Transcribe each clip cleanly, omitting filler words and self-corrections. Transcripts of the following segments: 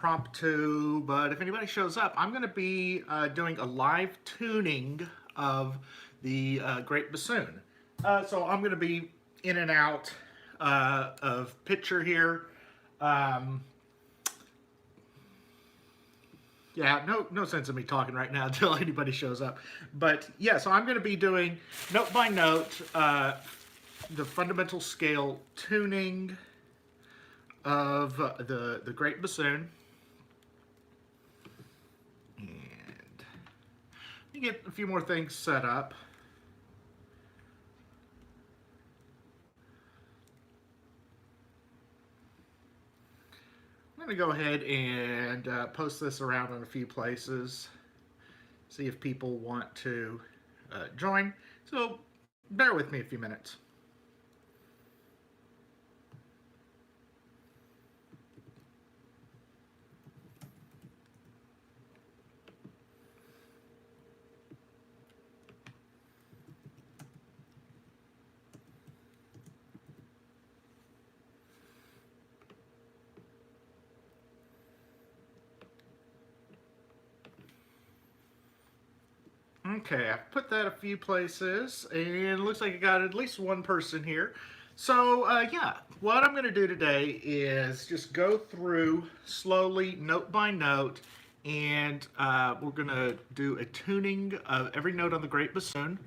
impromptu, but if anybody shows up, I'm going to be doing a live tuning of the Great Bassoon. So I'm going to be in and out of picture here. Um, yeah, no sense in me talking right now until anybody shows up. But yeah, so I'm going to be doing note by note the fundamental scale tuning of the Great Bassoon. And let me get a few more things set up. I'm going to go ahead and post this around in a few places, see if people want to join. So bear with me a few minutes. Okay, I've put that a few places, and it looks like I got at least one person here. So, yeah, what I'm going to do today is just go through slowly, note by note, and we're going to do a tuning of every note on the Great Bassoon.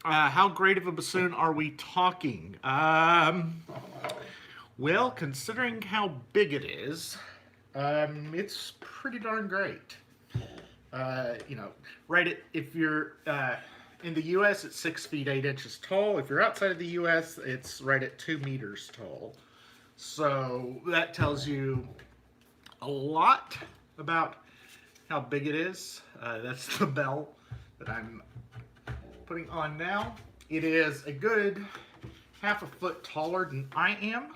How great of a bassoon are we talking? Well, considering how big it is, it's pretty darn great. Right if you're in the U.S., it's 6 feet 8 inches tall. If you're outside of the U.S., it's right at 2 meters tall. So that tells you a lot about how big it is. That's the bell that I'm putting on now. It is a good half a foot taller than I am.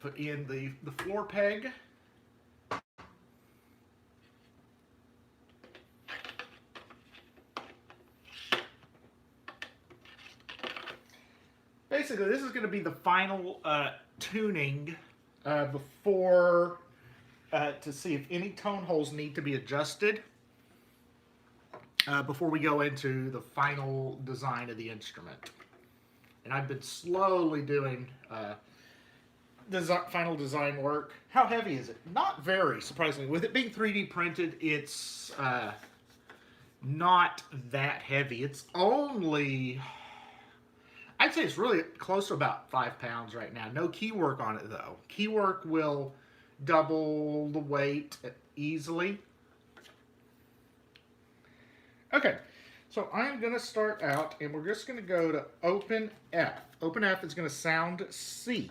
Put in the floor peg. Basically, this is going to be the final tuning before to see if any tone holes need to be adjusted before we go into the final design of the instrument. And I've been slowly doing final design work. How heavy is it? Not very, surprisingly. With it being 3D printed, it's not that heavy. It's only, I'd say it's really close to about 5 pounds right now. No key work on it, though. Key work will double the weight easily. Okay, so I'm going to start out, and we're just going to go to open F. Open F is going to sound C.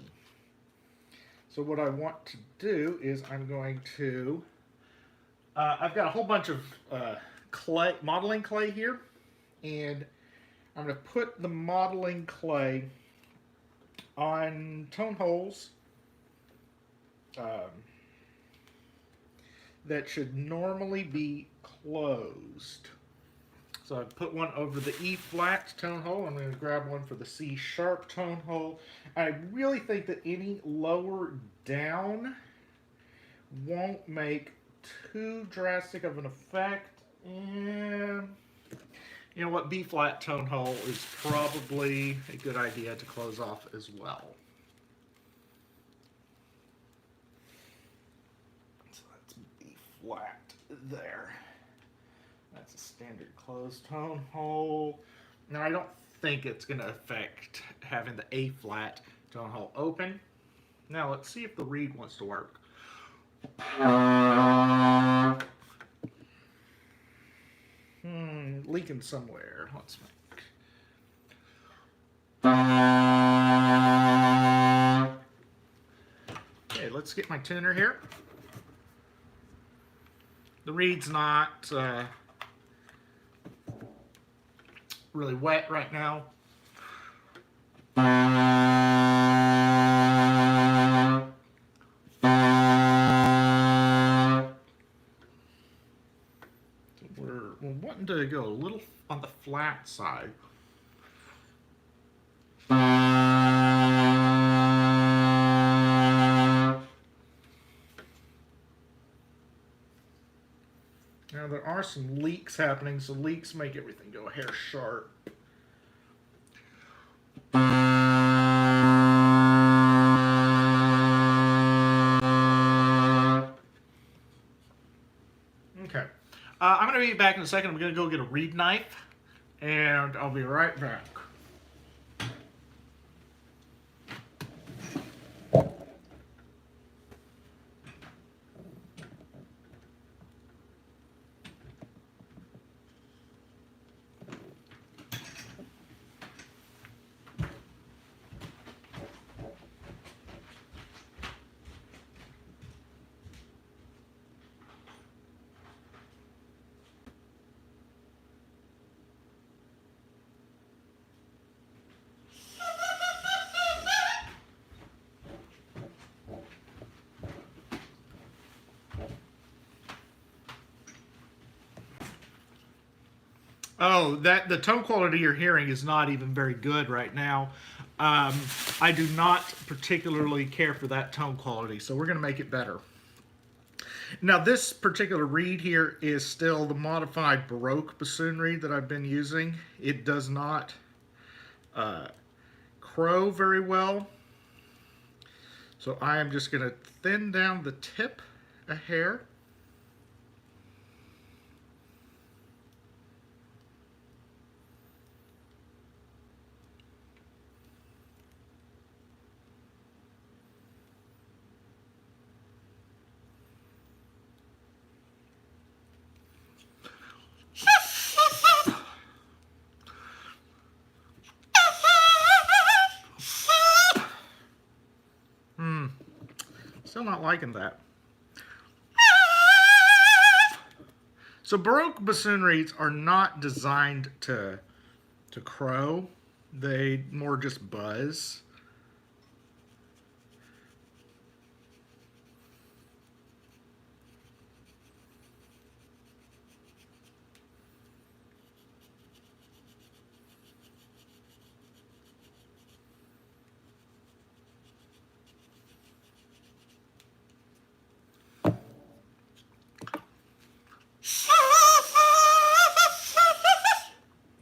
So what I want to do is I'm going to, I've got a whole bunch of modeling clay here, and I'm going to put the modeling clay on tone holes that should normally be closed. So I put one over the E flat tone hole. I'm going to grab one for the C sharp tone hole. I really think that any lower down won't make too drastic of an effect. And you know what? B flat tone hole is probably a good idea to close off as well. So that's B flat there. That's a standard closed tone hole. Now I don't think it's going to affect having the A flat tone hole open. Now let's see if the reed wants to work. Leaking somewhere. Let's make. Okay, let's get my tuner here. The reed's not really wet right now. So we're wanting to go a little on the flat side. are some leaks happening, so leaks make everything go a hair sharp. Okay. I'm going to be back in a second. I'm going to go get a reed knife, and I'll be right back. Oh, the tone quality you're hearing is not even very good right now. I do not particularly care for that tone quality, so we're going to make it better. Now, this particular reed here is still the modified Baroque bassoon reed that I've been using. It does not crow very well, so I am just going to thin down the tip a hair. Still not liking that. So Baroque bassoon reeds are not designed to crow. They more just buzz.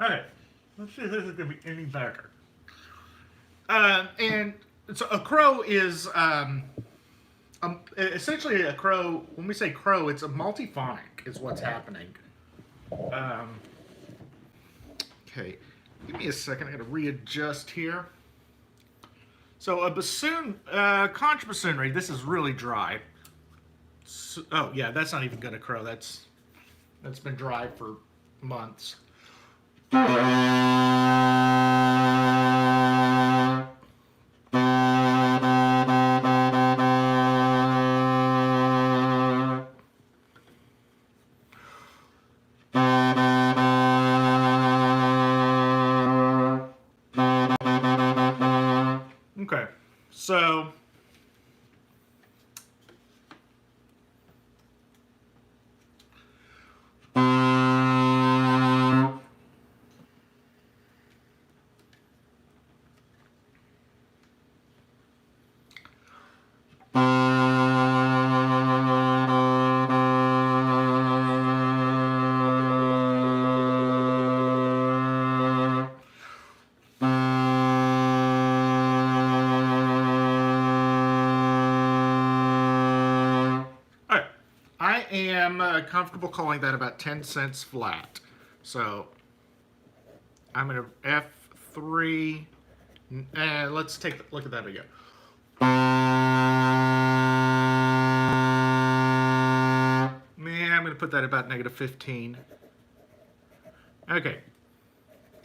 Okay, let's see if this is going to be any better. And so a crow is essentially a crow. When we say crow, it's a multiphonic is what's happening. Okay, give me a second. I got to readjust here. So a bassoon, conch bassoon reed. This is really dry. So, oh yeah, that's not even going to crow. That's been dry for months. Okay, so I am comfortable calling that about 10 cents flat. So I'm going to F3, and let's take a look at that again. Man, I'm going to put that about -15. Okay,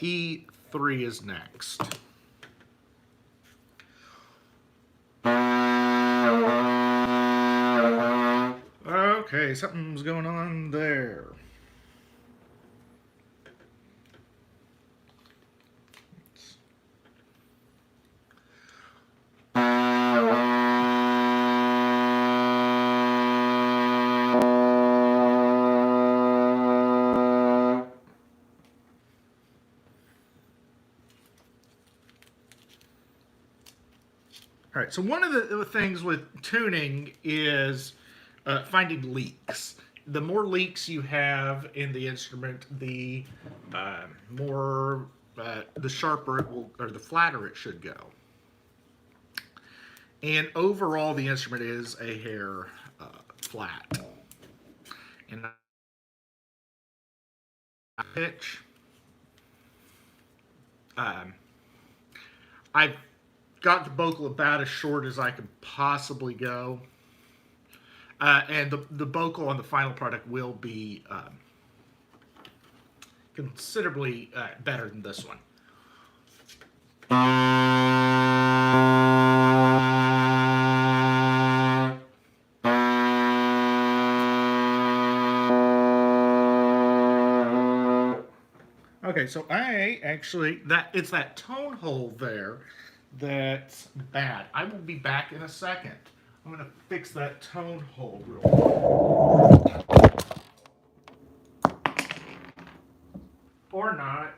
E3 is next. Okay, something's going on there. All right, so one of the things with tuning is finding leaks. the more leaks you have in the instrument, the more the sharper it will, or the flatter it should go. And overall, the instrument is a hair flat. And pitch, I've got the vocal about as short as I can possibly go. And the vocal on the final product will be considerably better than this one. Okay, so it's that tone hole there that's bad. I will be back in a second. I'm going to fix that tone hole real quick. Or not.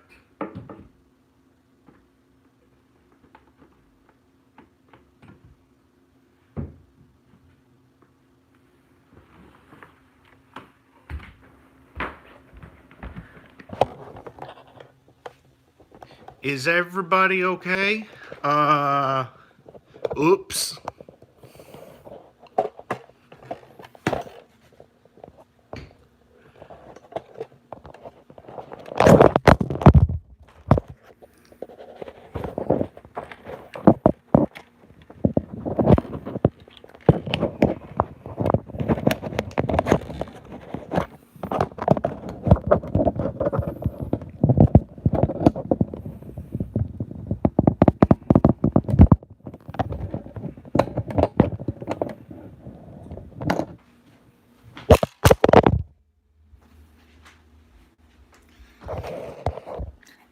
Is everybody okay? Oops.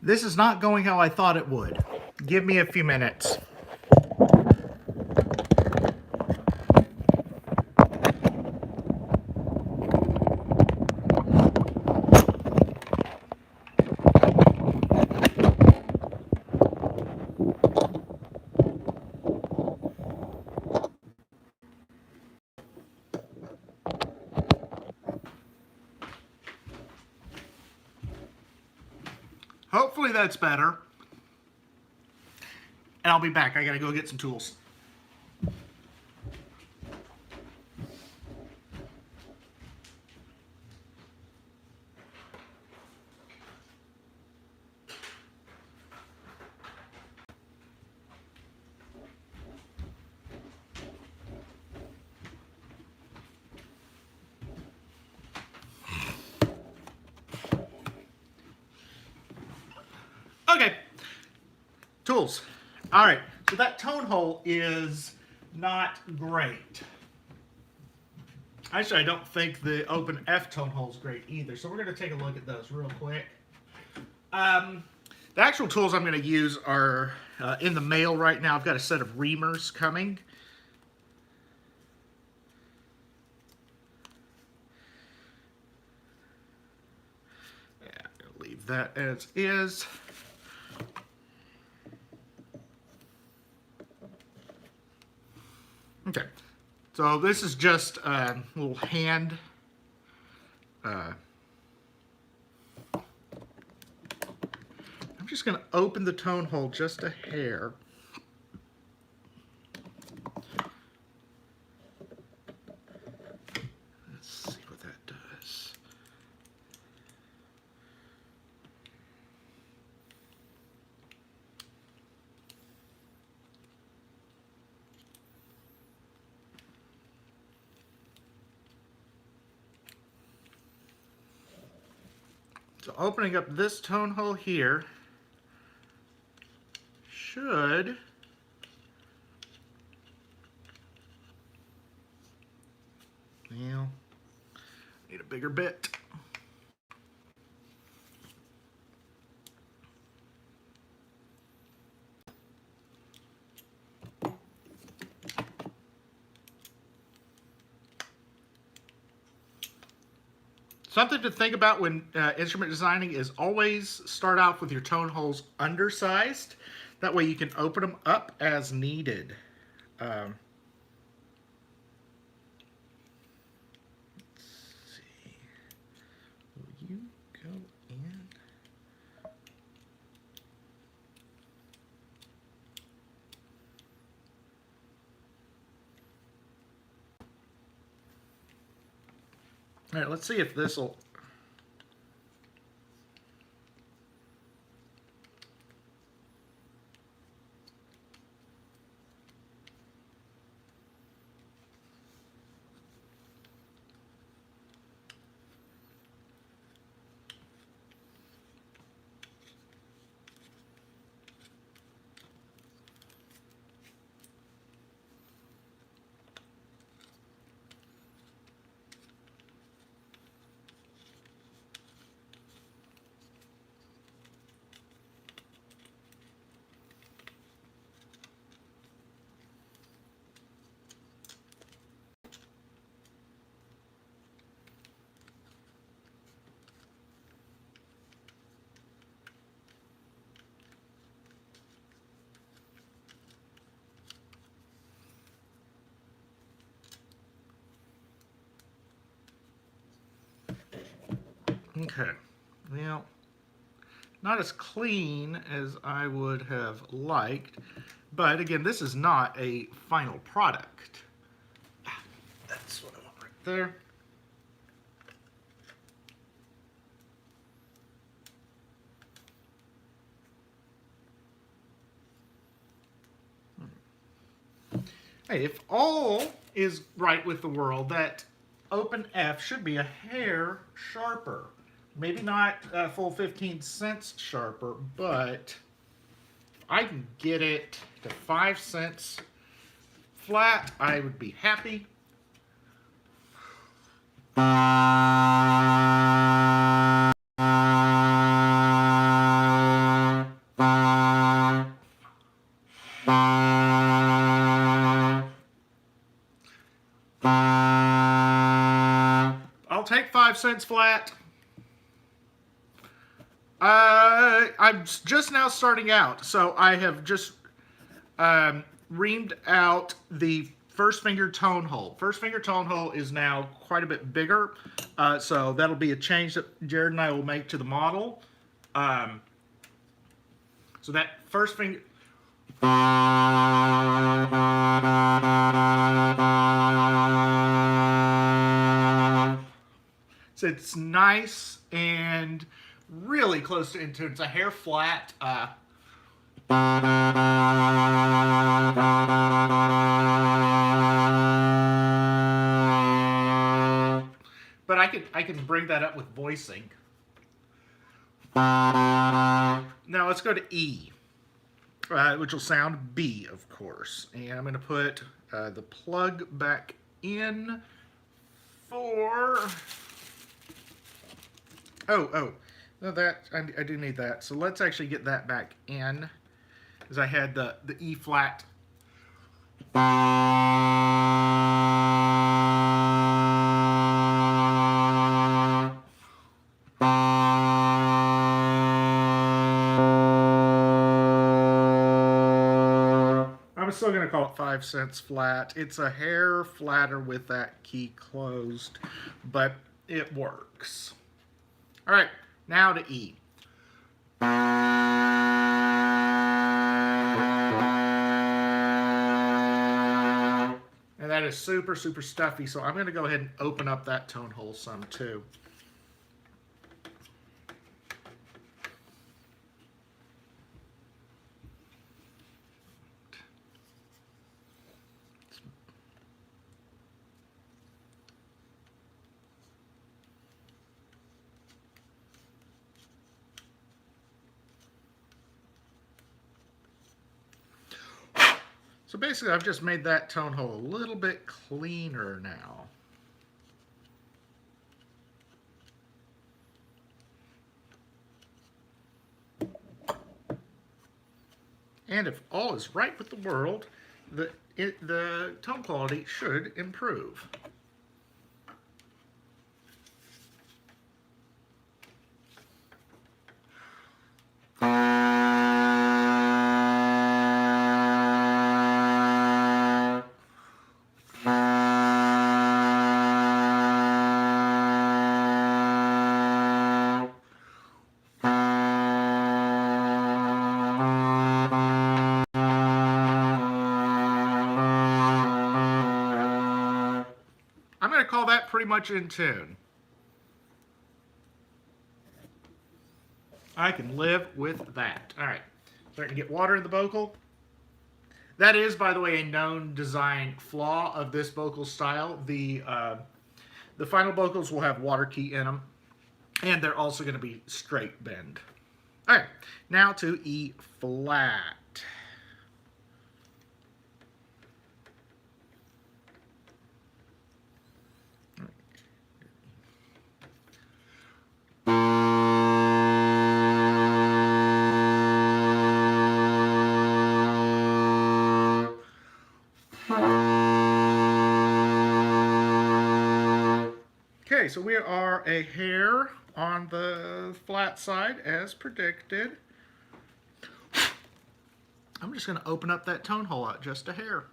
This is not going how I thought it would. Give me a few minutes. Hopefully that's better. And I'll be back. I gotta go get some tools. Okay, tools. All right, so that tone hole is not great. Actually, I don't think the open F tone hole is great either. So we're going to take a look at those real quick. The actual tools I'm going to use are in the mail right now. I've got a set of reamers coming. Yeah, I'm going to leave that as is. Okay, so this is just a little hand. I'm just going to open the tone hole just a hair. Let's see what that does. So opening up this tone hole here should need a bigger bit. Something to think about when instrument designing is always start out with your tone holes undersized. That way you can open them up as needed. Let's see. All right, let's see if this will. Okay, well, not as clean as I would have liked, but again, this is not a final product. That's what I want right there. Hey, if all is right with the world, that open F should be a hair sharper. Maybe not a full 15 cents sharper, but I can get it to 5 cents flat, I would be happy. I'll take 5 cents flat. I'm just now starting out, so I have just reamed out the first finger tone hole. First finger tone hole is now quite a bit bigger, so that'll be a change that Jared and I will make to the model. So that first finger. So it's nice and really close to into it's a hair flat. But I can bring that up with voicing. Now let's go to E, which will sound B, of course. And I'm going to put the plug back in for. Oh, no, that I do need that. So let's actually get that back in, because I had the E flat. I'm still going to call it 5 cents flat. It's a hair flatter with that key closed, but it works. All right, now to E. And that is super, super stuffy, so I'm going to go ahead and open up that tone hole some too. So basically, I've just made that tone hole a little bit cleaner now. And if all is right with the world, the tone quality should improve. I'm going to call that pretty much in tune. I can live with that. All right, starting to get water in the vocal. That is, by the way, a known design flaw of this vocal style. The final vocals will have water key in them, and they're also going to be straight bend. All right, now to E flat. Okay, so we are a hair on the flat side as predicted. I'm just going to open up that tone hole out just a hair.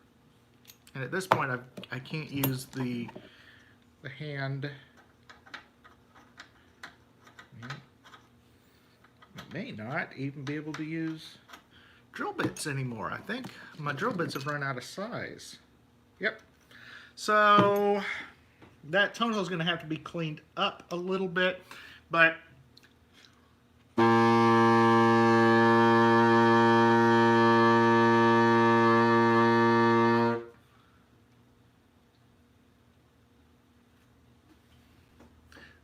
And at this point, I can't use the hand. I may not even be able to use drill bits anymore. I think my drill bits have run out of size. Yep. So that tone hole is going to have to be cleaned up a little bit, but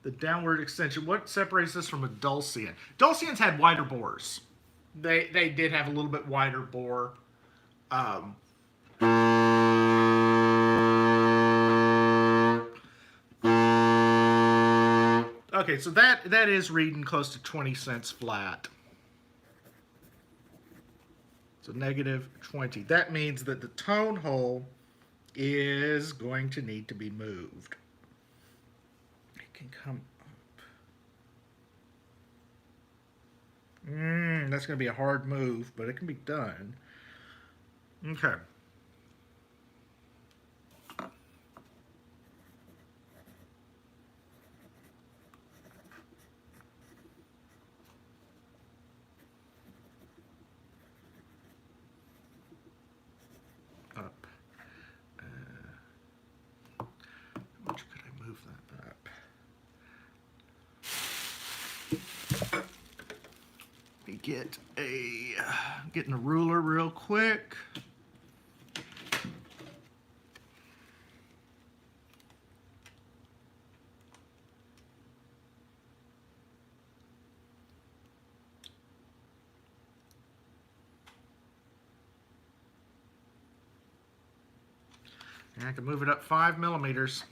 the downward extension. What separates this from a Dulcian? Dulcians had wider bores. They did have a little bit wider bore. Okay, so that is reading close to 20 cents flat. So negative 20. That means that the tone hole is going to need to be moved. It can come up. That's going to be a hard move, but it can be done. Okay. Up. How much could I move that up? Let me getting a ruler real quick. And I can move it up 5 millimeters.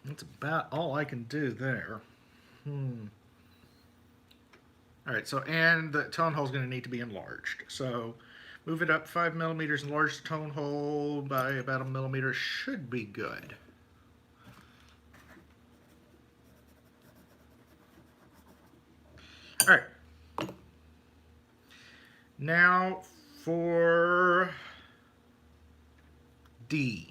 That's about all I can do there. All right, so, and the tone hole is going to need to be enlarged. So move it up 5 millimeters, enlarge the tone hole by about 1 millimeter, should be good. All right. Now for D.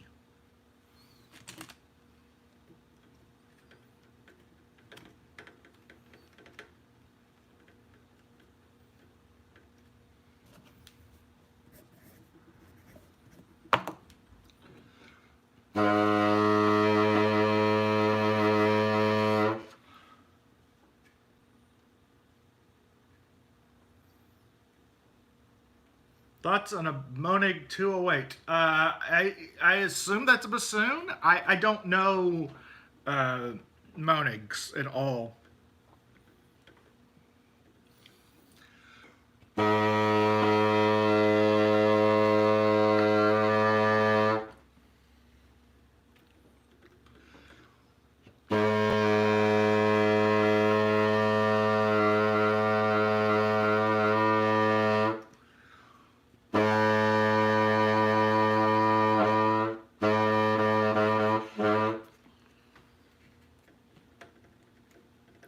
Thoughts on a Monig 208? I assume that's a bassoon. I don't know Monigs at all.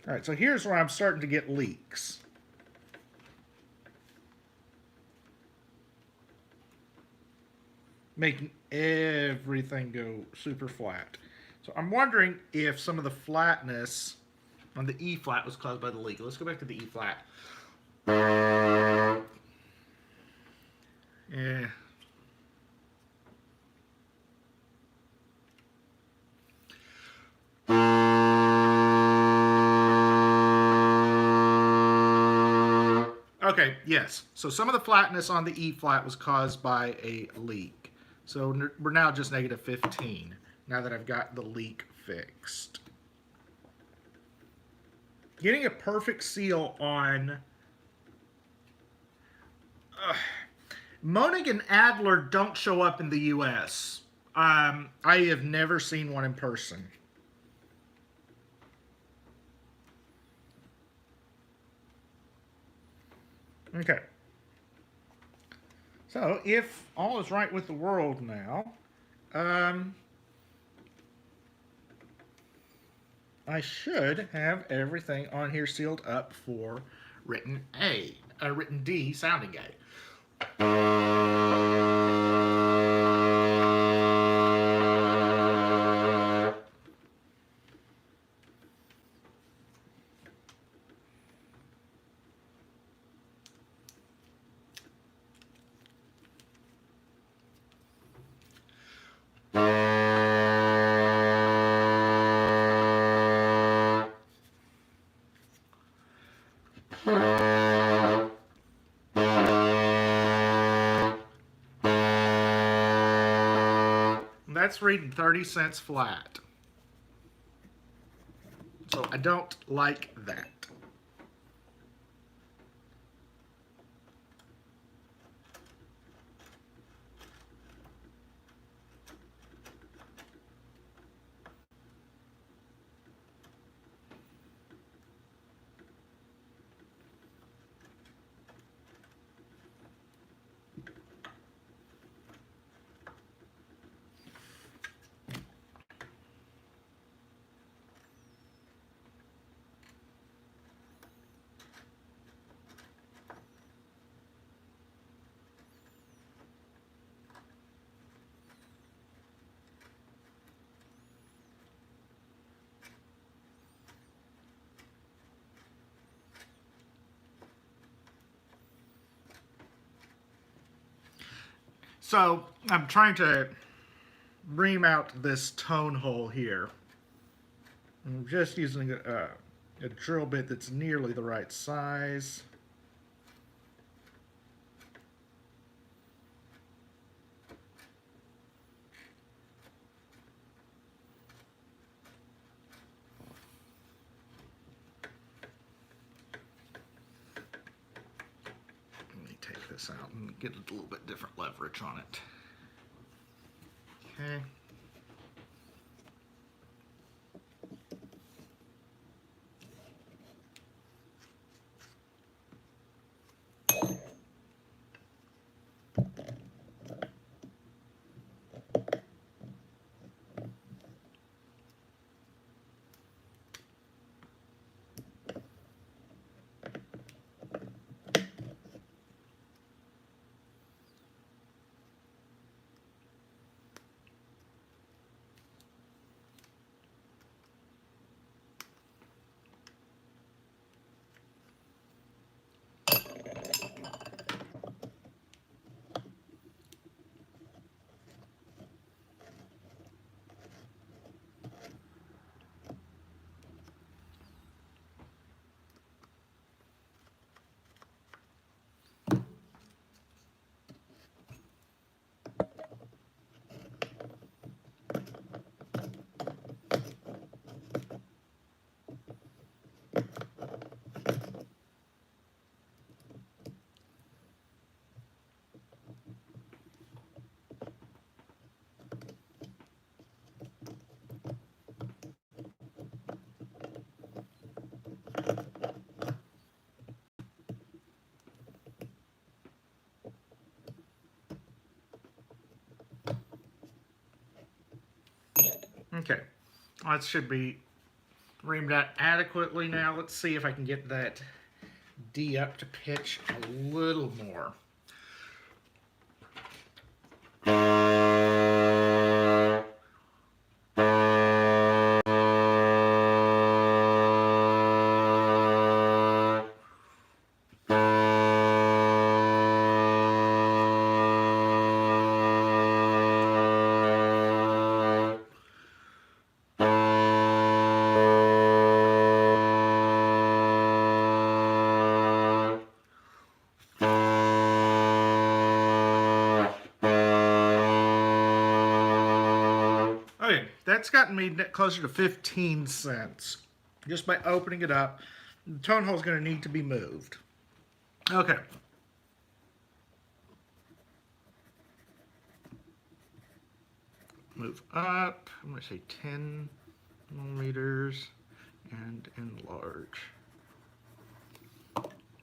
All right, so here's where I'm starting to get leaks. Making everything go super flat. So I'm wondering if some of the flatness on the E flat was caused by the leak. Let's go back to the E flat. Yeah. Okay, yes. So some of the flatness on the E flat was caused by a leak. So we're now just negative 15 now that I've got the leak fixed. Getting a perfect seal on Monig and Adler don't show up in the U.S. I have never seen one in person. Okay. So if all is right with the world now, I should have everything on here sealed up for written written D sounding A. That's reading 30 cents flat. So I don't like that. So I'm trying to ream out this tone hole here. I'm just using a drill bit that's nearly the right size. Let me take this out and get a little bit different leverage on it. Okay. Okay. That should be reamed out adequately now. Let's see if I can get that D up to pitch a little more. that's gotten me closer to 15 cents just by opening it up. The tone hole is going to need to be moved. Okay. Move up. I'm going to say 10 millimeters and enlarge.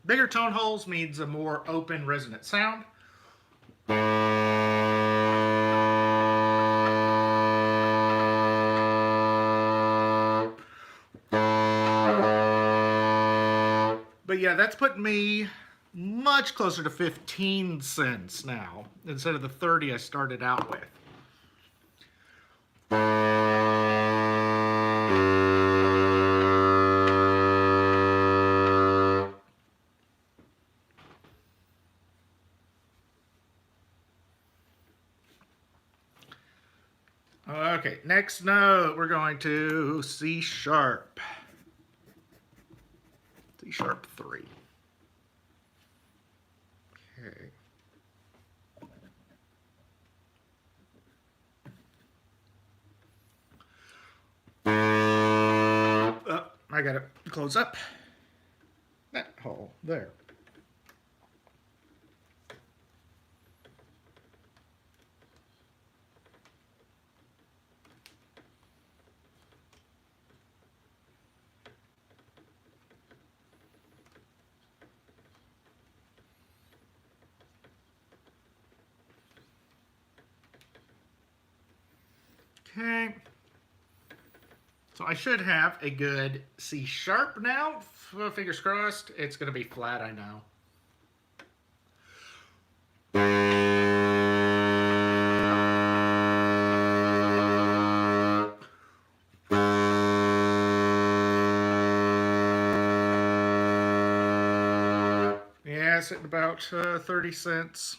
Bigger tone holes means a more open, resonant sound. But yeah, that's putting me much closer to 15 cents now, instead of the 30 I started out with. Okay, next note, we're going to C sharp. C sharp 3. Okay. Oh, I gotta close up that hole there. Okay. So I should have a good C sharp now. Fingers crossed. It's going to be flat, I know. Yeah, sitting about 30 cents.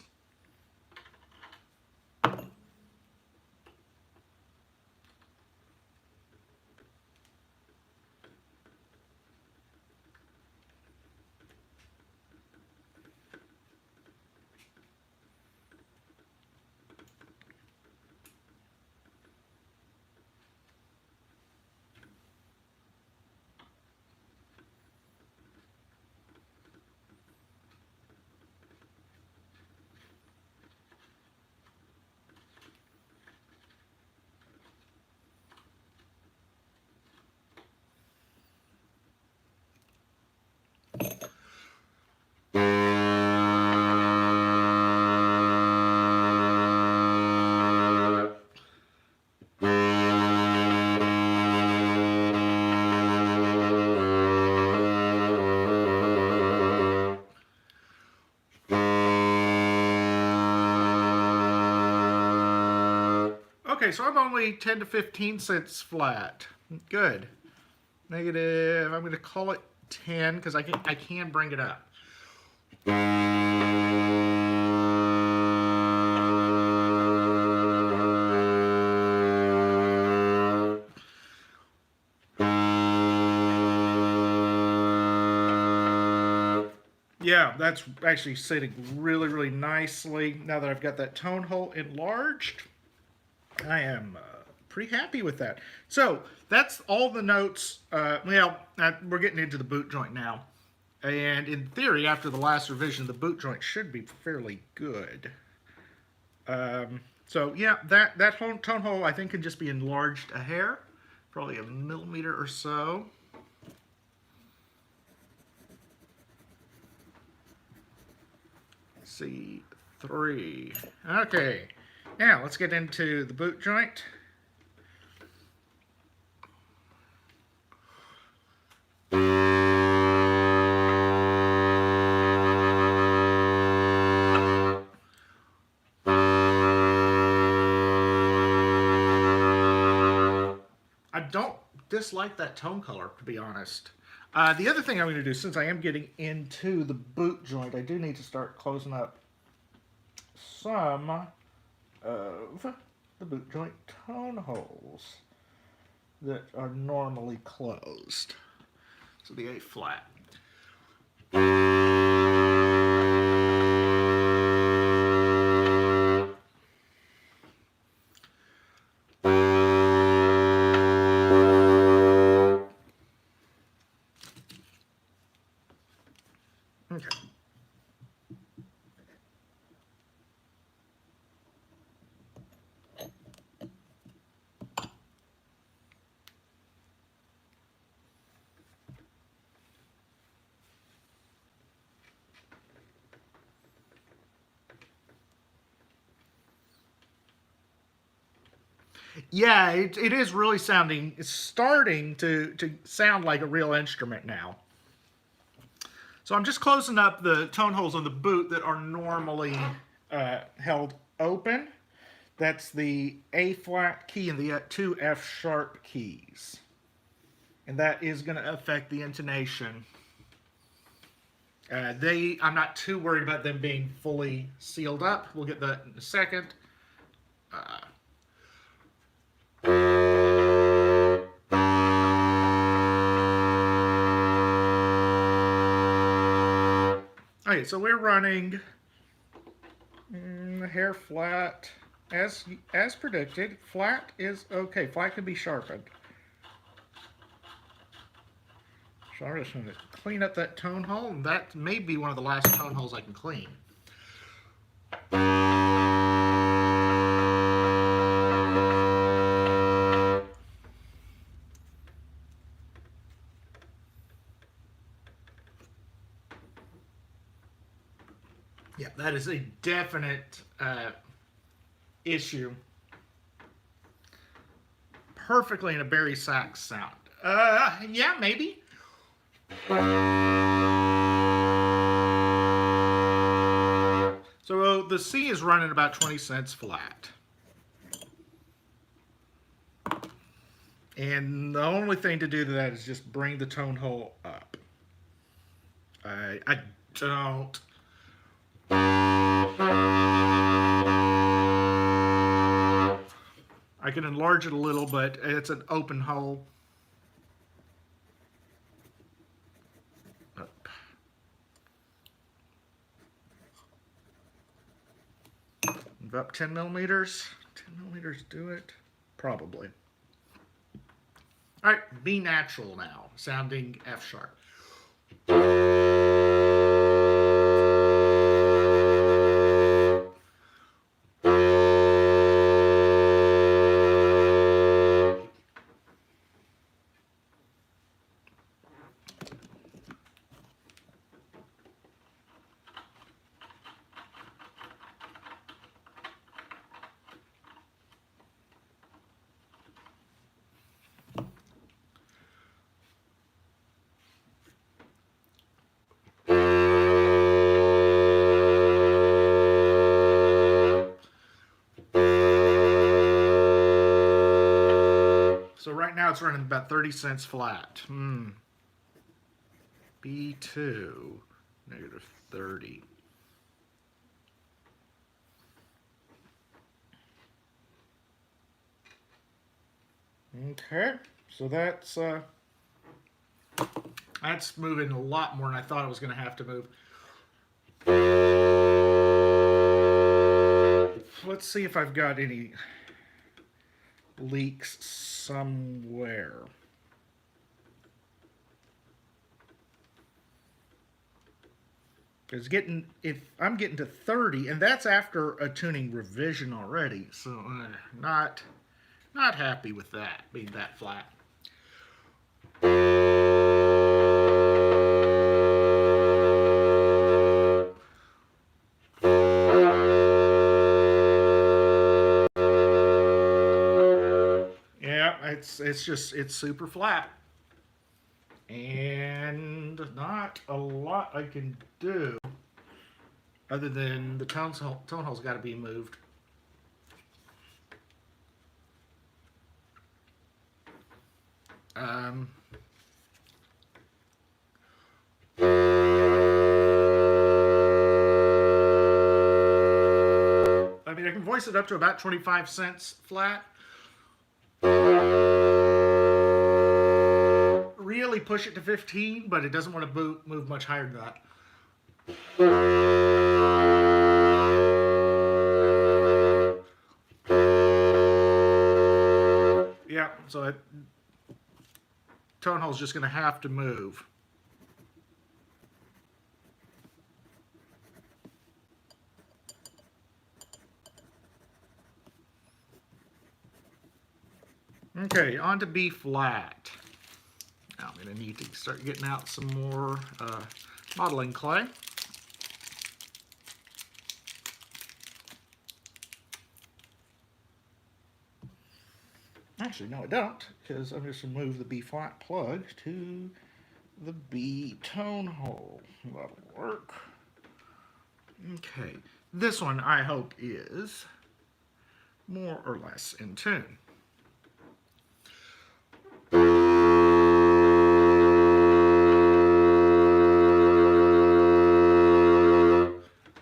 Okay, so I'm only 10 to 15 cents flat. Good. Negative, I'm going to call it 10 because I can bring it up. Yeah, that's actually sitting really, really nicely. Now that I've got that tone hole enlarged, I am pretty happy with that. So that's all the notes. We're getting into the boot joint now. And in theory, after the last revision, the boot joint should be fairly good. So yeah, that whole tone hole I think can just be enlarged a hair, probably a millimeter or so. C3. Okay, now let's get into the boot joint. I don't dislike that tone color, to be honest. The other thing I'm going to do, since I am getting into the boot joint, I do need to start closing up some of the boot joint tone holes that are normally closed. So the A flat. Okay. Yeah, it is really sounding, it's starting to sound like a real instrument now. So I'm just closing up the tone holes on the boot that are normally held open. That's the A flat key and the two F sharp keys. And that is going to affect the intonation. I'm not too worried about them being fully sealed up. We'll get that in a second. Okay, so we're running hair flat as predicted. Flat is okay. Flat can be sharpened. So I'm just going to clean up that tone hole, and that may be one of the last tone holes I can clean. Yeah, that is a definite issue. Perfectly in a Barry sax sound. Yeah, maybe. So the C is running about 20 cents flat. And the only thing to do to that is just bring the tone hole up. I don't. I can enlarge it a little, but it's an open hole. Up. Move up 10 millimeters. 10 millimeters do it? Probably. All right, B natural now, sounding F sharp. So right now it's running about 30 cents flat. B2, negative 30. Okay, so that's moving a lot more than I thought it was going to have to move. Let's see if I've got any leaks somewhere. If I'm getting to 30, and that's after a tuning revision already, so not happy with that being that flat. Yeah, it's super flat. And not a lot I can do other than the tone hole's got to be moved. I mean, I can voice it up to about 25 cents flat. Really push it to 15, but it doesn't want to move much higher than that. Yeah, so tone hole's just going to have to move. Okay, on to B flat. Now I'm going to need to start getting out some more modeling clay. Actually, no, I don't, because I'm just going to move the B flat plug to the B tone hole. That'll work. Okay, this one I hope is more or less in tune.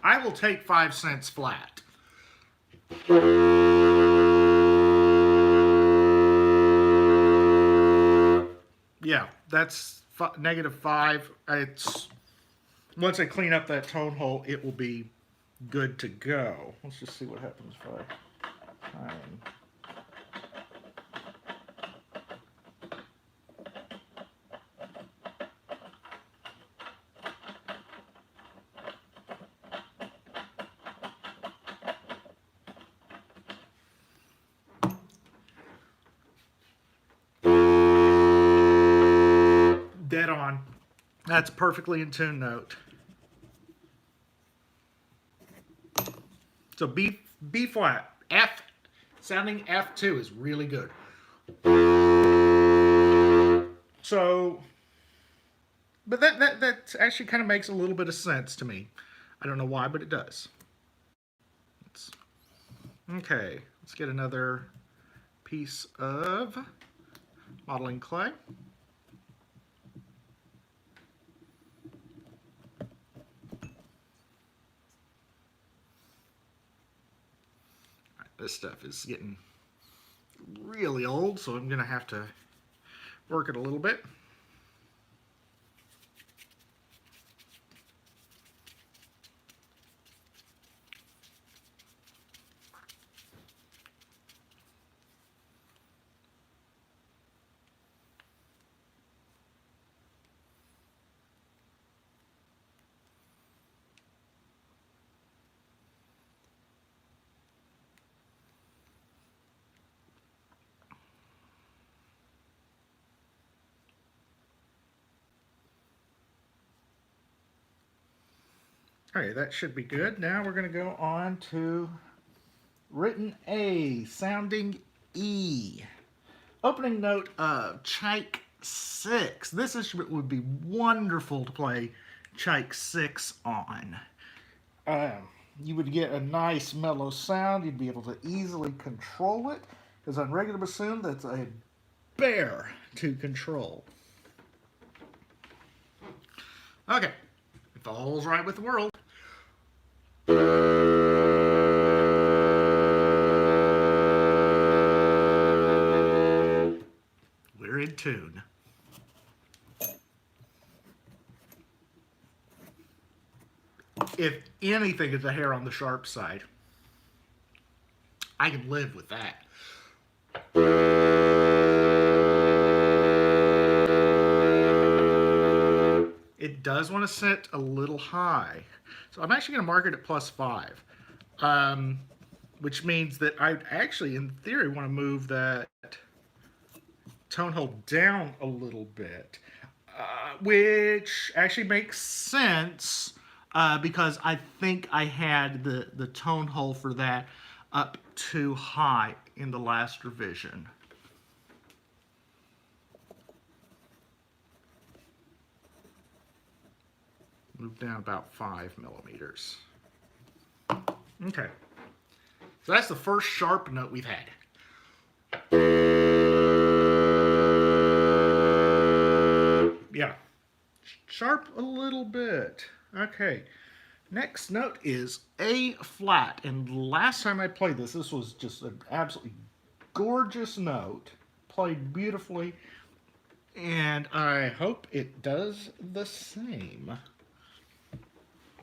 I will take 5 cents flat. Yeah, that's -5. It's once I clean up that tone hole, it will be good to go. Let's just see what happens if I dead on. That's a perfectly in tune note. So B flat, F, sounding F2 is really good. So, but that actually kind of makes a little bit of sense to me. I don't know why, but it does. Okay, let's get another piece of modeling clay. This stuff is getting really old, so I'm going to have to work it a little bit. Okay, that should be good. Now we're going to go on to written A, sounding E. Opening note of Chike 6. This instrument would be wonderful to play Chike 6 on. You would get a nice mellow sound. You'd be able to easily control it. Because on regular bassoon, that's a bear to control. Okay, if all's right with the world. We're in tune. If anything is a hair on the sharp side, I can live with that. It does want to sit a little high. So I'm actually going to mark it at +5, which means that I actually, in theory, want to move that tone hole down a little bit, which actually makes sense because I think I had the tone hole for that up too high in the last revision. Move down about 5 millimeters. Okay. So that's the first sharp note we've had. Yeah. Sharp a little bit. Okay. Next note is A flat. And last time I played this was just an absolutely gorgeous note. Played beautifully. And I hope it does the same.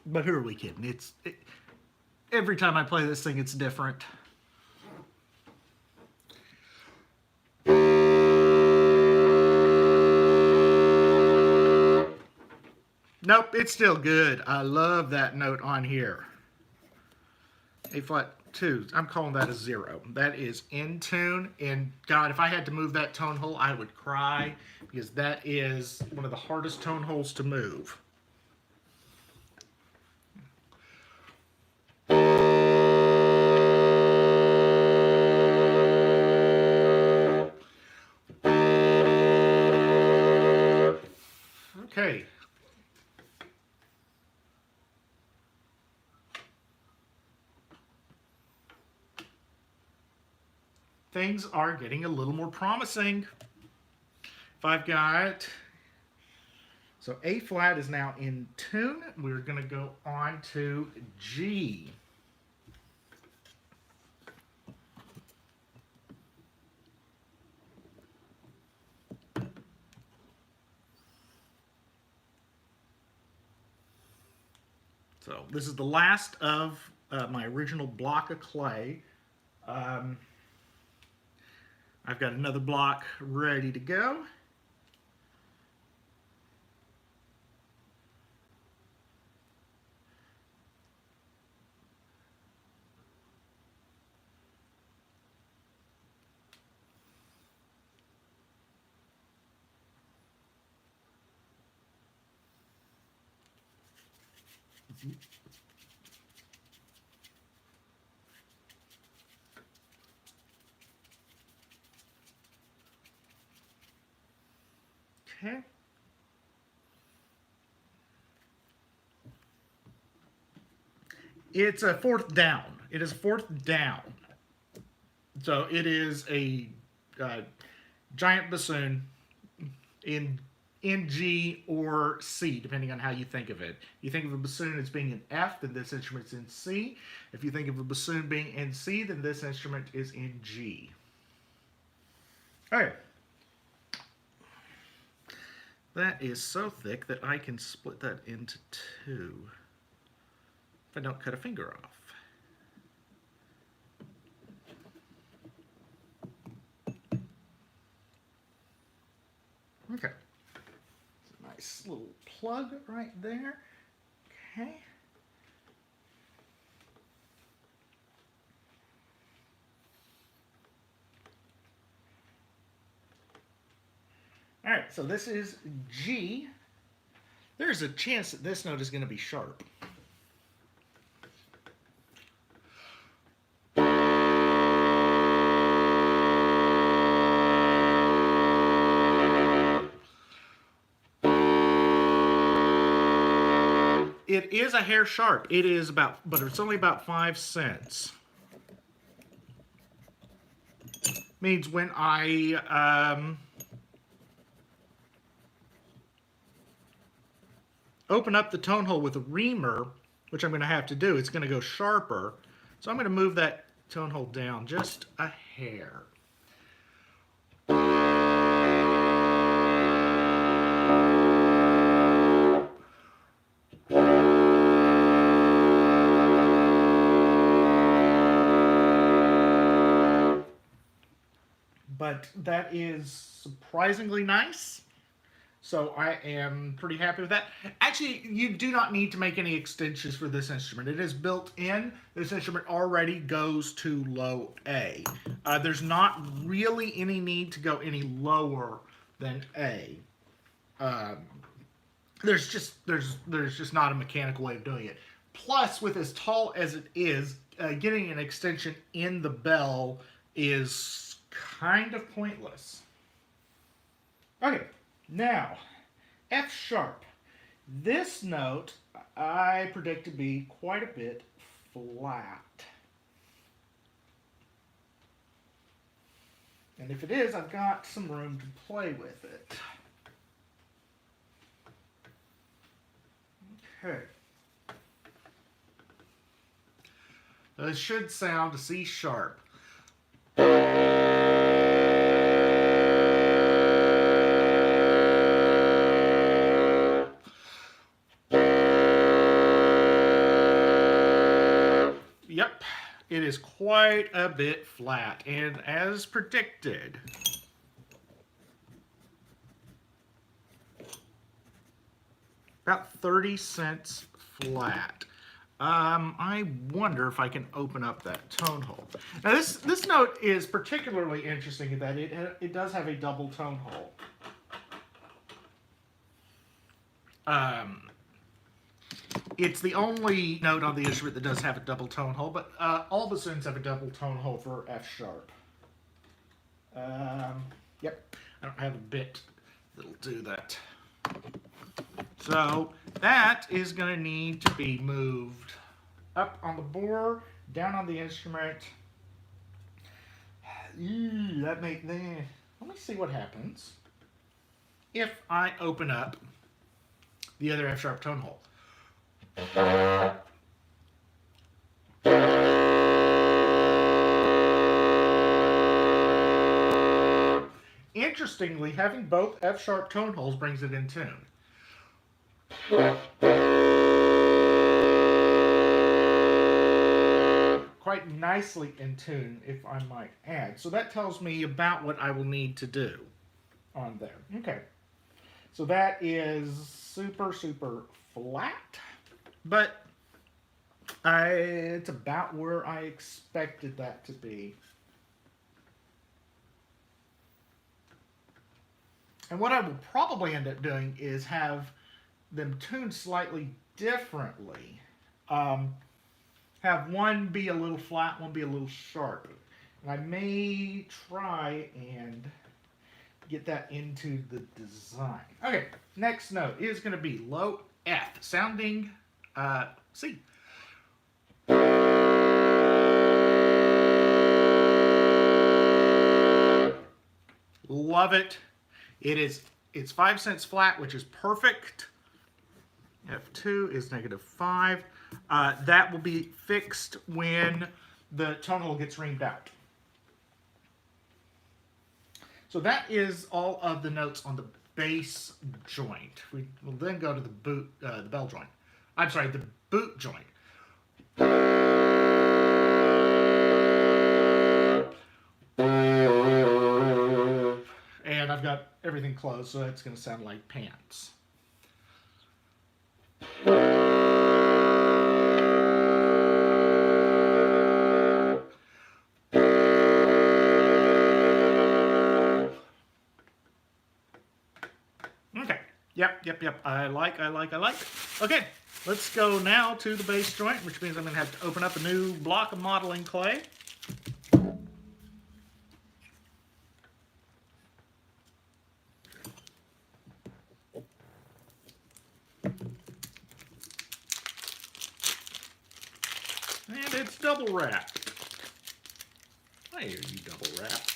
But who are we kidding? Every time I play this thing, it's different. Nope, it's still good. I love that note on here. A flat 2. I'm calling that a 0. That is in tune, and God, if I had to move that tone hole, I would cry, because that is one of the hardest tone holes to move. Okay. Things are getting a little more promising. If I've got, so A flat is now in tune. We're going to go on to G. So this is the last of my original block of clay. I've got another block ready to go. Okay. It's a fourth down. It is a fourth down. So it is a giant bassoon in G or C, depending on how you think of it. You think of a bassoon as being in F, then this instrument's in C. If you think of a bassoon being in C, then this instrument is in G. Okay. That is so thick that I can split that into 2 if I don't cut a finger off. Okay. Nice little plug right there. Okay. All right, so this is G. There's a chance that this note is going to be sharp. It is a hair sharp. It is about, but it's only about 5 cents. Means when I open up the tone hole with a reamer, which I'm going to have to do, it's going to go sharper. So I'm going to move that tone hole down just a hair. But that is surprisingly nice. So I am pretty happy with that. Actually, you do not need to make any extensions for this instrument. It is built in. This instrument already goes to low A. There's not really any need to go any lower than A. There's just not a mechanical way of doing it. Plus, with as tall as it is, getting an extension in the bell is kind of pointless. Okay. Now, F sharp. This note I predict to be quite a bit flat. And if it is, I've got some room to play with it. Okay. This should sound a C sharp. Yep, it is quite a bit flat, and as predicted, about 30 cents flat. I wonder if I can open up that tone hole. Now this note is particularly interesting in that it does have a double tone hole. It's the only note on the instrument that does have a double tone hole, but all bassoons have a double tone hole for F sharp. Yep, I don't have a bit that'll do that. So that is going to need to be moved up on the board, down on the instrument. Let me see what happens if I open up the other F sharp tone hole. Interestingly, having both F sharp tone holes brings it in tune. Quite nicely in tune, if I might add. So that tells me about what I will need to do on there. Okay. So that is super, super flat, but it's about where I expected that to be. And what I will probably end up doing is have them tuned slightly differently. Have one be a little flat, one be a little sharp. And I may try and get that into the design. Okay, next note is going to be low F, sounding C. Love it. It's 5 cents flat, which is perfect. F2 is -5. That will be fixed when the tone hole gets reamed out. So that is all of the notes on the bass joint. We will then go to the bell joint. I'm sorry, the boot joint. And I've got everything closed, so it's going to sound like pants. Okay. Yep. I like. Okay, let's go now to the bass joint, which means I'm going to have to open up a new block of modeling clay. And it's double wrapped. Why are you double wrapped?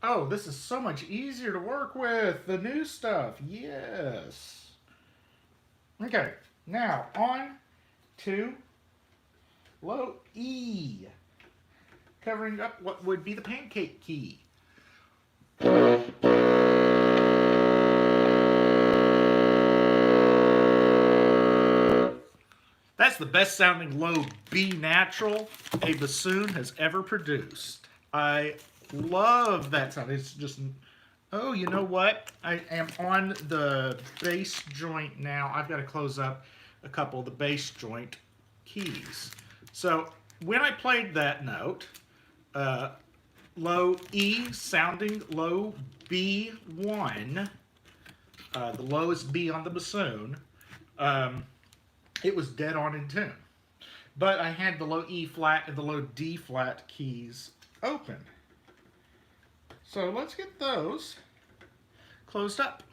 Oh, this is so much easier to work with. The new stuff. Yes. Okay, now on to low E, covering up what would be the pancake key. That's the best sounding low B natural a bassoon has ever produced. I love that sound. It's just, oh, you know what? I am on the bass joint now. I've got to close up a couple of the bass joint keys. So when I played that note, low E sounding low B1, the lowest B on the bassoon, it was dead on in tune. But I had the low E flat and the low D flat keys open. So let's get those closed up.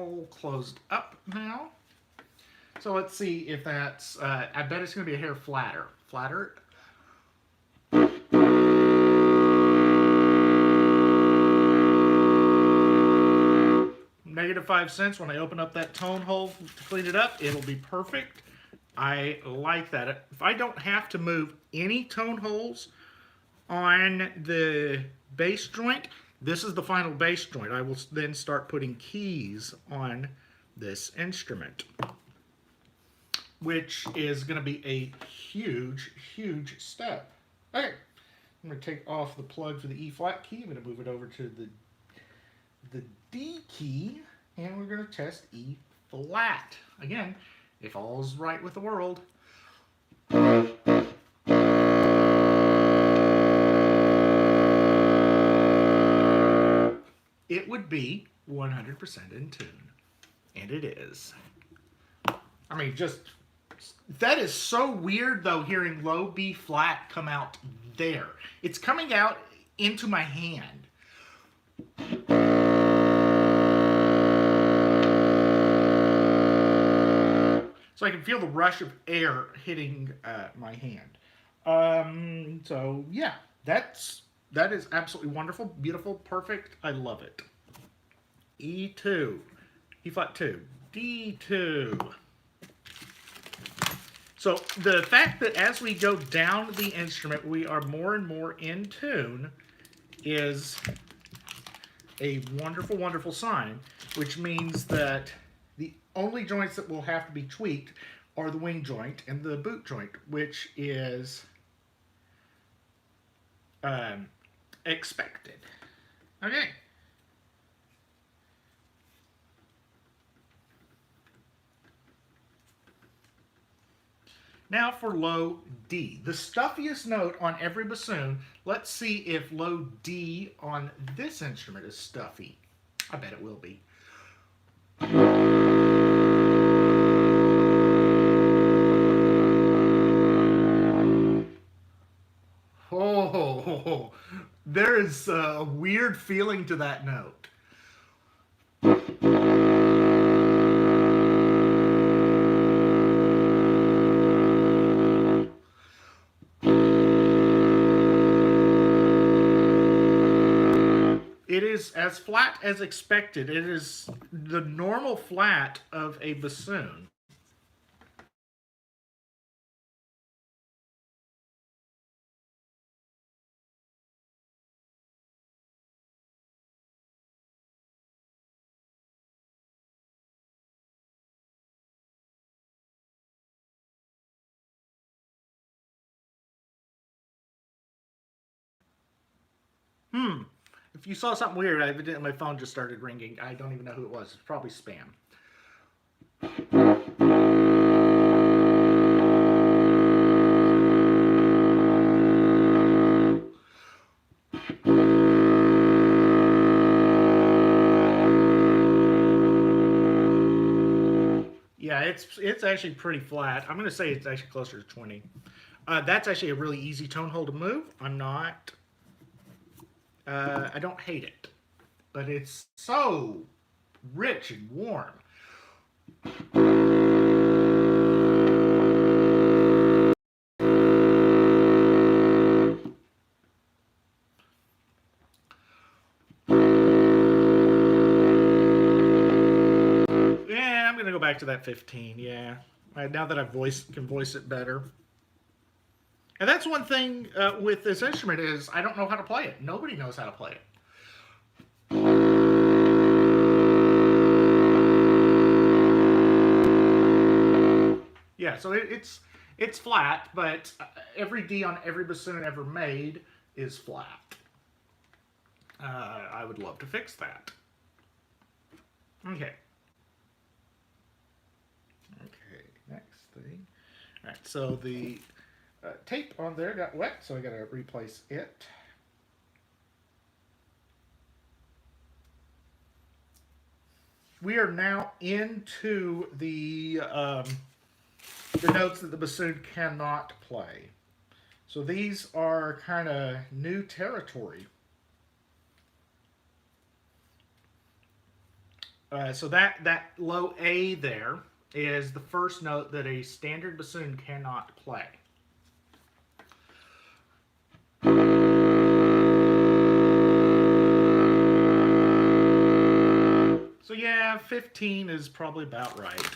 all closed up now. So let's see if that's, I bet it's going to be a hair flatter. Flatter. -5 cents. When I open up that tone hole to clean it up, it'll be perfect. I like that. If I don't have to move any tone holes on the bass joint, this is the final bass joint. I will then start putting keys on this instrument, which is going to be a huge, huge step. Okay, I'm going to take off the plug for the E flat key. I'm going to move it over to the D key, and we're going to test E flat. Again, if all's right with the world. It would be 100% in tune. And it is. I mean, just, that is so weird, though, hearing low B flat come out there. It's coming out into my hand. So I can feel the rush of air hitting my hand. So, yeah, that is absolutely wonderful, beautiful, perfect. I love it. E2, E flat 2, D2. So the fact that as we go down the instrument, we are more and more in tune is a wonderful, wonderful sign, which means that the only joints that will have to be tweaked are the wing joint and the boot joint, which is expected. Okay. Now for low D. The stuffiest note on every bassoon. Let's see if low D on this instrument is stuffy. I bet it will be. Oh, there is a weird feeling to that note. It is as flat as expected. It is the normal flat of a bassoon. If you saw something weird, evidently my phone just started ringing. I don't even know who it was. It's probably spam. Yeah, it's actually pretty flat. I'm going to say it's actually closer to 20. That's actually a really easy tone hole to move. I don't hate it, but it's so rich and warm. Yeah, I'm gonna go back to that 15. Yeah, now that I can voice it better. And that's one thing with this instrument is I don't know how to play it. Nobody knows how to play it. Yeah, so it's flat, but every D on every bassoon ever made is flat. I would love to fix that. Okay. Okay, next thing. All right, so the tape on there got wet, so I got to replace it. We are now into the notes that the bassoon cannot play. So these are kind of new territory. So that low A there is the first note that a standard bassoon cannot play. So yeah, 15 is probably about right.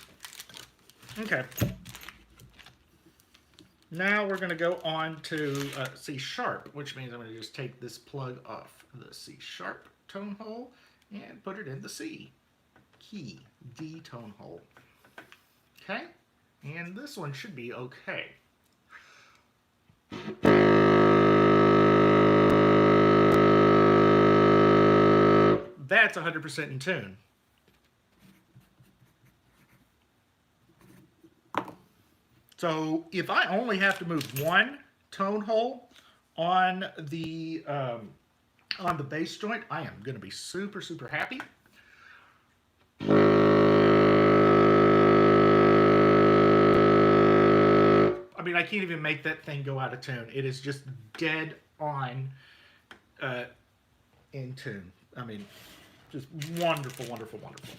Okay. Now we're going to go on to C sharp, which means I'm going to just take this plug off the C sharp tone hole and put it in the C key, D tone hole. Okay? And this one should be okay. That's 100% in tune. So if I only have to move one tone hole on the bass joint, I am going to be super, super happy. I mean, I can't even make that thing go out of tune. It is just dead on in tune. I mean, just wonderful, wonderful, wonderful.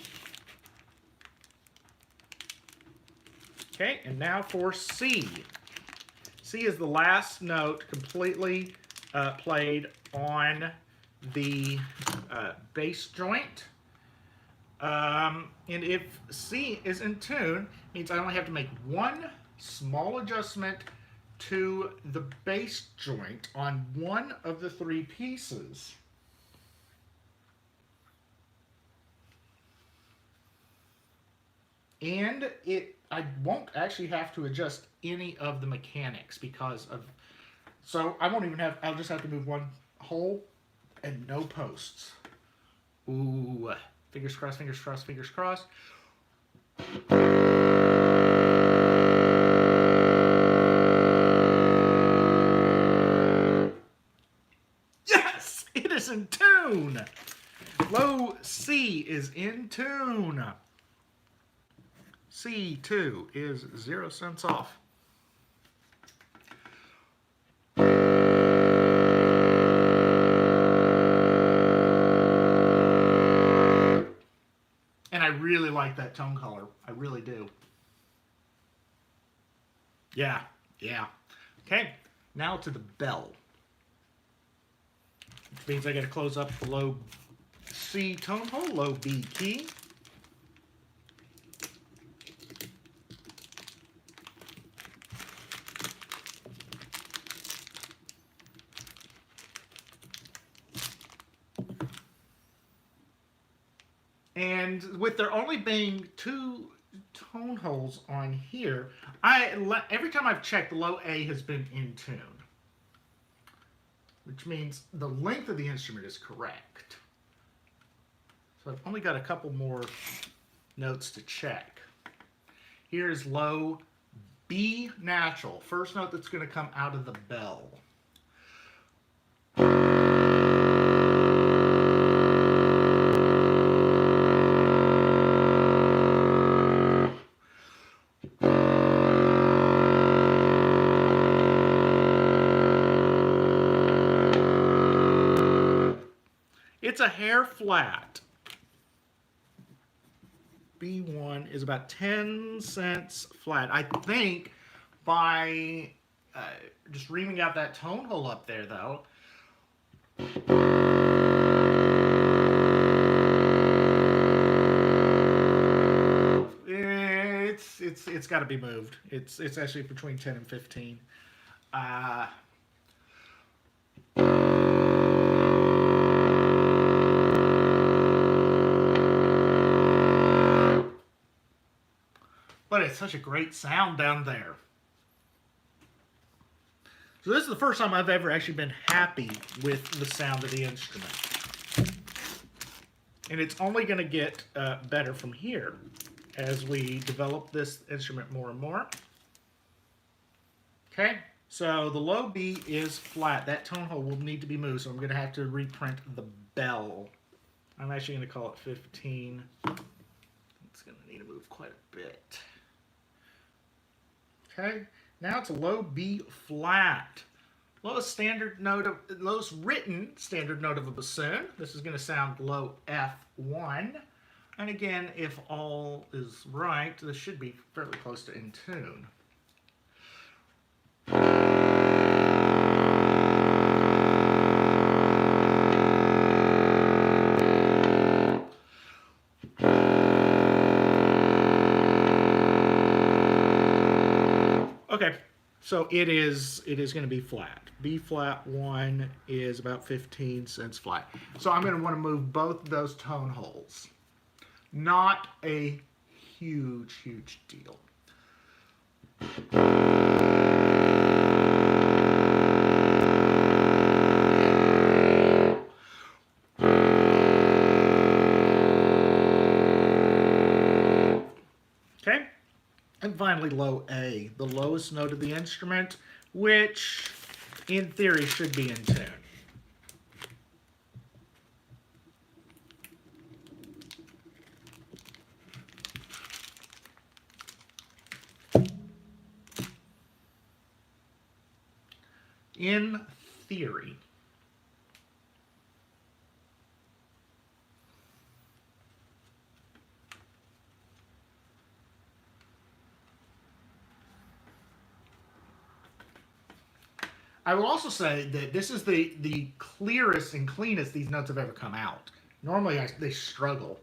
Okay, and now for C. C is the last note completely played on the bass joint. And if C is in tune, it means I only have to make one small adjustment to the bass joint on one of the three pieces. And I won't actually have to adjust any of the mechanics because of, so I won't even have, I'll just have to move one hole and no posts. Ooh, fingers crossed, fingers crossed, fingers crossed. Yes, it is in tune. Low C is in tune. C2 is 0 cents off. And I really like that tone color. I really do. Yeah, yeah. Okay, now to the bell. Which means I got to close up the low C tone hole, low B key. And with there only being two tone holes on here, every time I've checked, the low A has been in tune. Which means the length of the instrument is correct. So I've only got a couple more notes to check. Here's low B natural, first note that's going to come out of the bell. It's a hair flat. B1 is about 10 cents flat. I think by just reaming out that tone hole up there, though, it's got to be moved. It's actually between 10 and 15. But it's such a great sound down there. So this is the first time I've ever actually been happy with the sound of the instrument. And it's only going to get better from here as we develop this instrument more and more. Okay, so the low B is flat. That tone hole will need to be moved, so I'm going to have to reprint the bell. I'm actually going to call it 15. It's going to need to move quite a bit. Okay, now it's a low B flat. Lowest written standard note of a bassoon. This is going to sound low F1. And again, if all is right, this should be fairly close to in tune. Okay, so it is going to be flat. B flat 1 is about 15 cents flat. So I'm going to want to move both those tone holes. Not a huge deal. Okay? And finally, low A, the lowest note of the instrument, which in theory should be in tune. In theory. I will also say that this is the clearest and cleanest these notes have ever come out. Normally they struggle.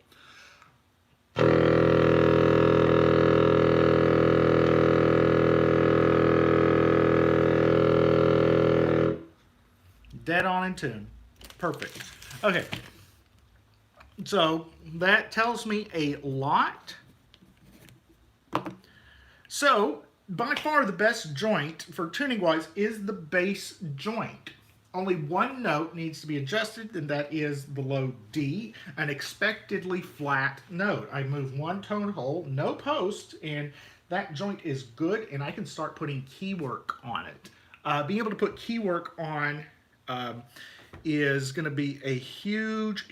Dead on in tune. Perfect. Okay. So that tells me a lot. So by far the best joint for tuning wise is the bass joint. Only one note needs to be adjusted, and that is the low D, an expectedly flat note. I move one tone hole, no post, and that joint is good, and I can start putting key work on it. Being able to put key work on is going to be a huge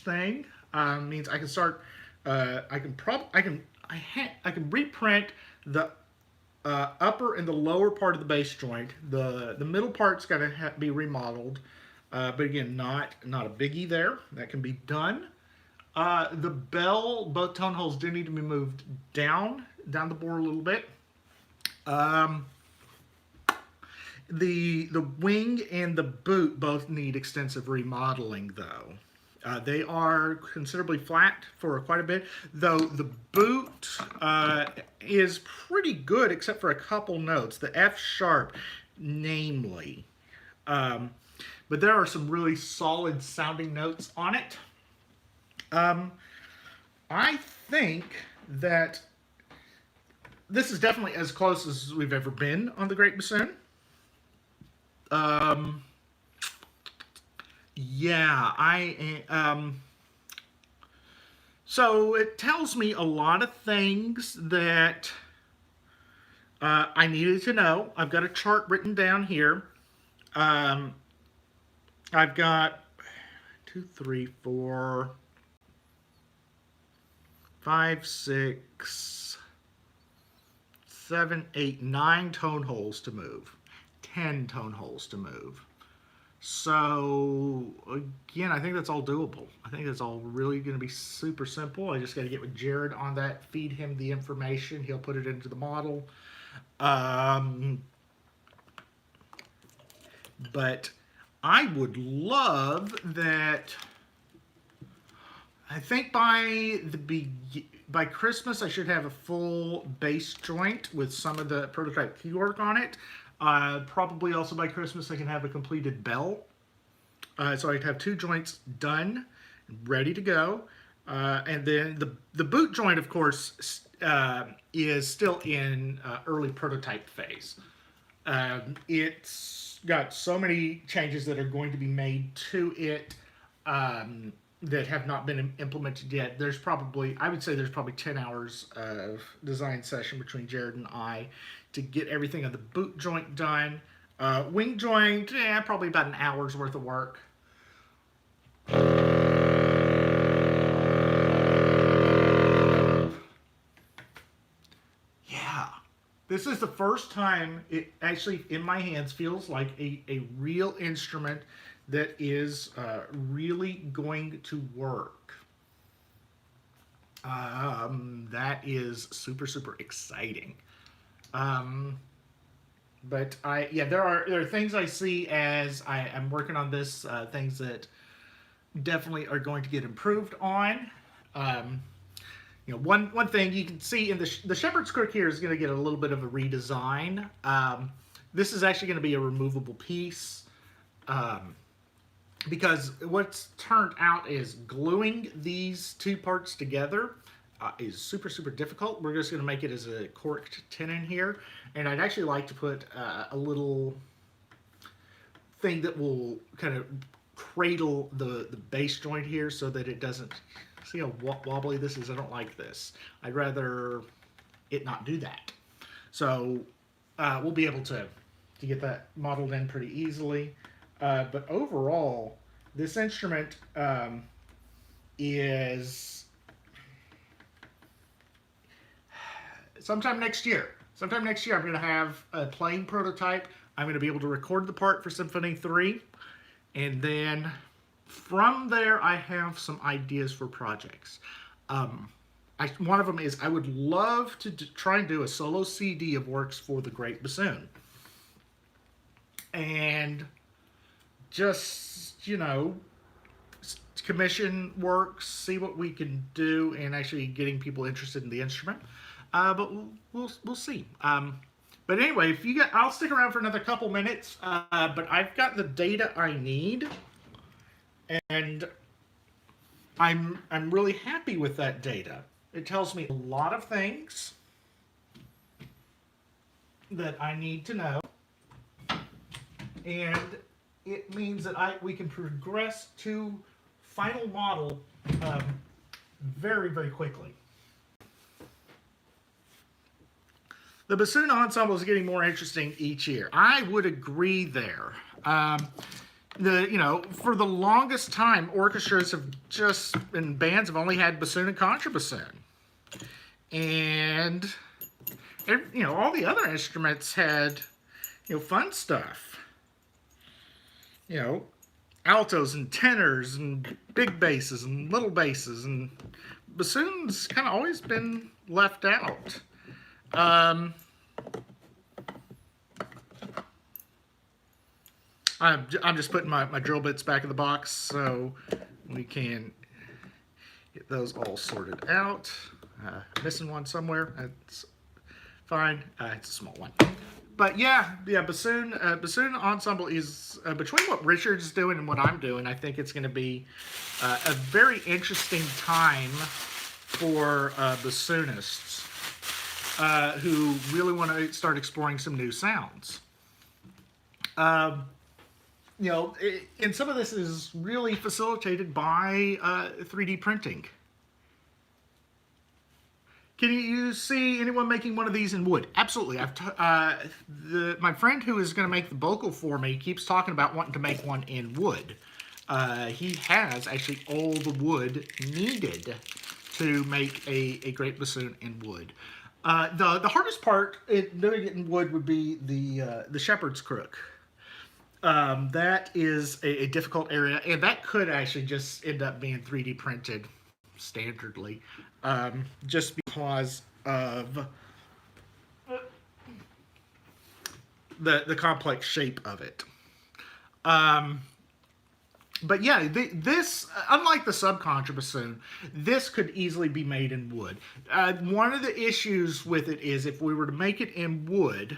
thing. Means I can start. I can reprint the upper and the lower part of the bass joint. The middle part's got to be remodeled, but again, not a biggie there. That can be done. The bell, both tone holes do need to be moved down the bore a little bit. The wing and the boot both need extensive remodeling, though. They are considerably flat for quite a bit, though the boot is pretty good except for a couple notes. The F sharp, namely. But there are some really solid sounding notes on it. I think that this is definitely as close as we've ever been on the Greatbassoon. Yeah, so it tells me a lot of things that I needed to know. I've got a chart written down here. I've got 2, 3, 4, 5, 6, 7, 8, 9 tone holes to move. 10 tone holes to move. So again, I think that's all doable. I think that's all really going to be super simple. I just got to get with Jared on that, feed him the information. He'll put it into the model. But I would love that. I think by Christmas I should have a full bass joint with some of the prototype keywork on it. Probably also by Christmas I can have a completed bell. So I'd have 2 joints done, ready to go. And then the boot joint, of course, is still in early prototype phase. It's got so many changes that are going to be made to it that have not been implemented yet. I would say there's probably 10 hours of design session between Jared and I to get everything on the boot joint done. Wing joint, probably about an hour's worth of work. Yeah. This is the first time it actually, in my hands, feels like a real instrument that is really going to work. That is super, super exciting. Um, but yeah, there are things I see as I'm working on this, things that definitely are going to get improved on. Um, one thing you can see in the shepherd's crook here is going to get a little bit of a redesign. This is actually going to be a removable piece. Um, because what's turned out is gluing these two parts together is super, super difficult. We're just going to make it as a corked tenon here, and I'd actually like to put a little thing that will kind of cradle the base joint here so that it doesn't, see how wobbly this is? I don't like this. I'd rather it not do that. So we'll be able to get that modeled in pretty easily. But overall, this instrument is sometime next year. Sometime next year, I'm going to have a playing prototype. I'm going to be able to record the part for Symphony 3. And then from there, I have some ideas for projects. One of them is I would love to try and do a solo CD of works for the Greatbassoon. And just, commission works, see what we can do, and actually getting people interested in the instrument. But we'll see. But anyway, I'll stick around for another couple minutes. But I've got the data I need, and I'm really happy with that data. It tells me a lot of things that I need to know, and it means that we can progress to final model very, very quickly. The bassoon ensemble is getting more interesting each year. I would agree there. For the longest time, orchestras have and bands have only had bassoon and contrabassoon. And, all the other instruments had, fun stuff. Altos and tenors and big basses and little basses, and bassoon's kind of always been left out. I'm just putting my drill bits back in the box so we can get those all sorted out. Missing one somewhere. That's fine. It's a small one. But yeah, bassoon ensemble is between what Richard's doing and what I'm doing. I think it's going to be a very interesting time for bassoonists who really want to start exploring some new sounds. And some of this is really facilitated by 3D printing. Can you see anyone making one of these in wood? Absolutely. My friend who is going to make the vocal for me keeps talking about wanting to make one in wood. He has actually all the wood needed to make a great bassoon in wood. The hardest part doing it in wood would be the shepherd's crook. That is a difficult area, and that could actually just end up being 3D printed standardly, just because of the complex shape of it. But yeah, this, unlike the subcontrabassoon, this could easily be made in wood. One of the issues with it is if we were to make it in wood,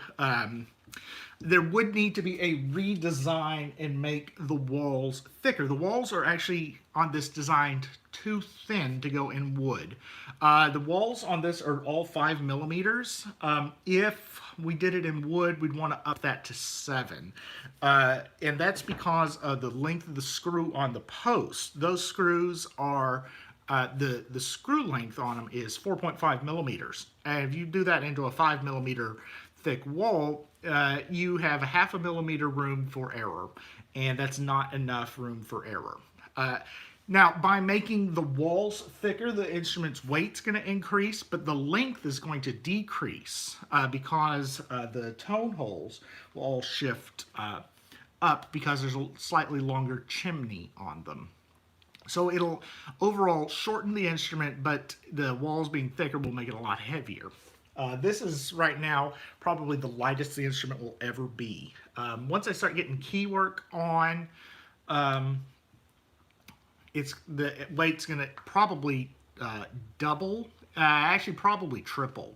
there would need to be a redesign and make the walls thicker. The walls are actually on this designed too thin to go in wood. The walls on this are all 5 millimeters. If we did it in wood, we'd want to up that to 7. And that's because of the length of the screw on the post. Those screws are, the screw length on them is 4.5 millimeters. And if you do that into a 5 millimeter thick wall, you have a 0.5 millimeter room for error, and that's not enough room for error. Now, by making the walls thicker, the instrument's weight's going to increase, but the length is going to decrease because the tone holes will all shift up because there's a slightly longer chimney on them. So it'll overall shorten the instrument, but the walls being thicker will make it a lot heavier. This is right now probably the lightest the instrument will ever be. Once I start getting key work on, the weight's going to probably double, actually probably triple.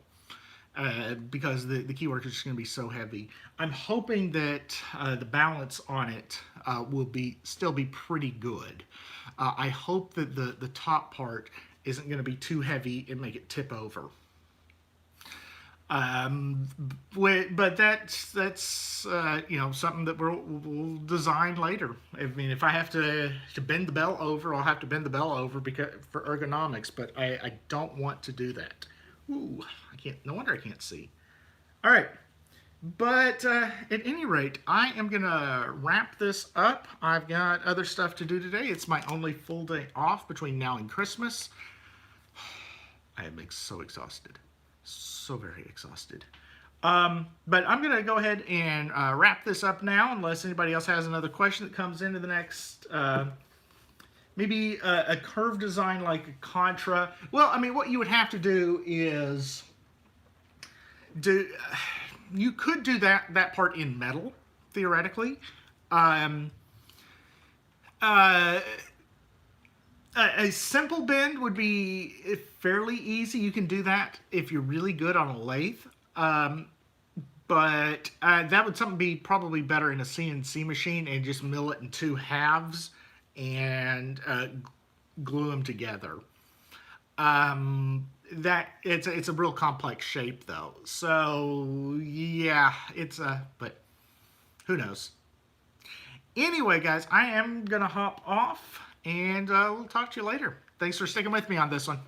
Because the key work is just going to be so heavy. I'm hoping that the balance on it will still be pretty good. I hope that the top part isn't going to be too heavy and make it tip over. But that's you know, something that we'll design later. I mean, if I have to bend the bell over, I'll have to bend the bell over for ergonomics. But I don't want to do that. Ooh, I can't. No wonder I can't see. All right, but at any rate, I am gonna wrap this up. I've got other stuff to do today. It's my only full day off between now and Christmas. I am so exhausted, so very exhausted. But I'm gonna go ahead and wrap this up now, unless anybody else has another question that comes into the next. Maybe a curved design like a Contra. Well, I mean, what you would have to do is you could do that part in metal, theoretically. A simple bend would be fairly easy. You can do that if you're really good on a lathe. But that would be probably better in a CNC machine, and just mill it in two halves and glue them together. That it's a real complex shape though. So yeah, but who knows? Anyway, guys, I am gonna hop off, and we'll talk to you later. Thanks for sticking with me on this one.